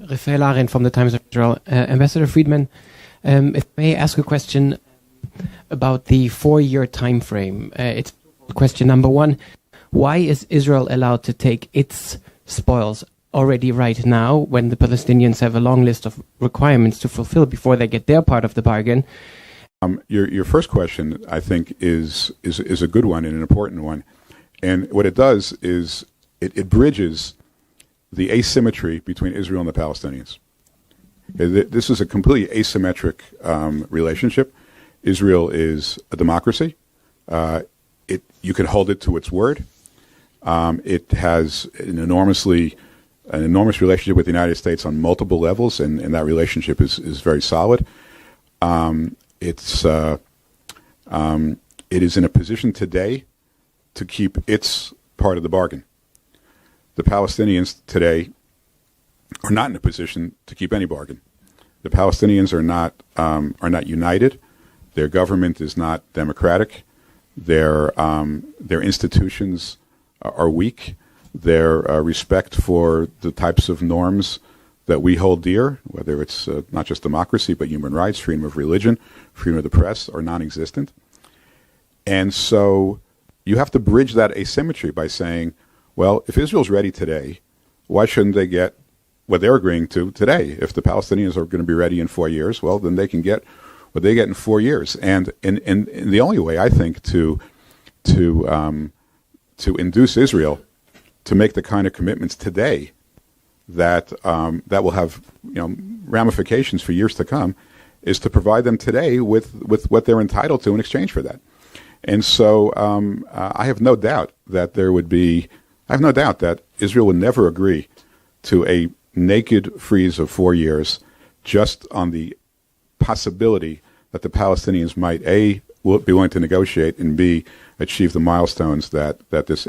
Rafael Arendt from the Times of Israel. Ambassador Friedman, if I may ask a question about the 4-year time frame. It's question number one. Why is Israel allowed to take its spoils already right now when the Palestinians have a long list of requirements to fulfill before they get their part of the bargain? Your first question, I think, is a good one and an important one. And what it does is it bridges the asymmetry between Israel and the Palestinians. This is a completely asymmetric relationship. Israel is a democracy. You can hold it to its word. It has an enormous relationship with the United States on multiple levels, and that relationship is very solid. It is in a position today to keep its part of the bargain. The Palestinians today are not in a position to keep any bargain. The Palestinians are not united. Their government is not democratic. Their institutions are weak. Their respect for the types of norms that we hold dear, whether it's not just democracy, but human rights, freedom of religion, freedom of the press, are non-existent. And so you have to bridge that asymmetry by saying, well, if Israel's ready today, why shouldn't they get what they're agreeing to today? If the Palestinians are going to be ready in 4 years, well, then they can get what they get in 4 years. And the only way, I think, to induce Israel to make the kind of commitments today that will have ramifications for years to come is to provide them today with what they're entitled to in exchange for that. And so I have no doubt that Israel would never agree to a naked freeze of 4 years just on the possibility that the Palestinians might A, will be willing to negotiate, and B, achieve the milestones that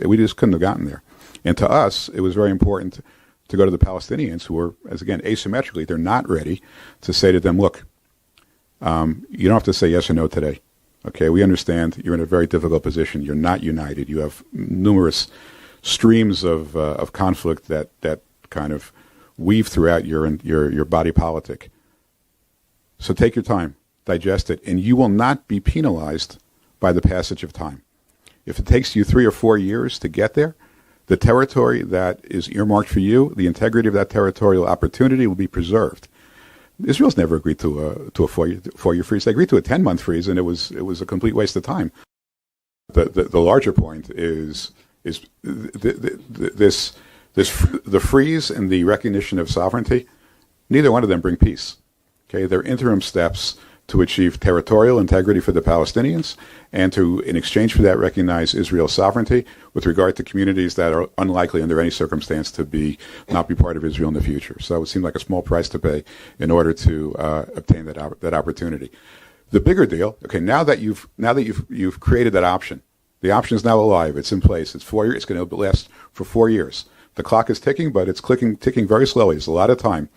we just couldn't have gotten there. And to us, it was very important to go to the Palestinians, who were, as again, asymmetrically, they're not ready, to say to them, look, you don't have to say yes or no today. Okay, we understand you're in a very difficult position. You're not united. You have numerous streams of conflict that kind of weave throughout your body politic. So take your time, digest it, and you will not be penalized by the passage of time. If it takes you 3 or 4 years to get there, the territory that is earmarked for you, the integrity of that territorial opportunity will be preserved. Israel's never agreed to a 4-year freeze. They agreed to a 10-month freeze, and it was a complete waste of time. The larger point is the freeze and the recognition of sovereignty. Neither one of them bring peace. Okay, they're interim steps to achieve territorial integrity for the Palestinians, and to, in exchange for that, recognize Israel's sovereignty with regard to communities that are unlikely under any circumstance to not be part of Israel in the future. So it would seem like a small price to pay in order to obtain that opportunity. The bigger deal, okay, now that you've created that option, the option is now alive. It's in place. It's 4 years. It's going to last for 4 years. The clock is ticking, but it's ticking very slowly. There's a lot of time.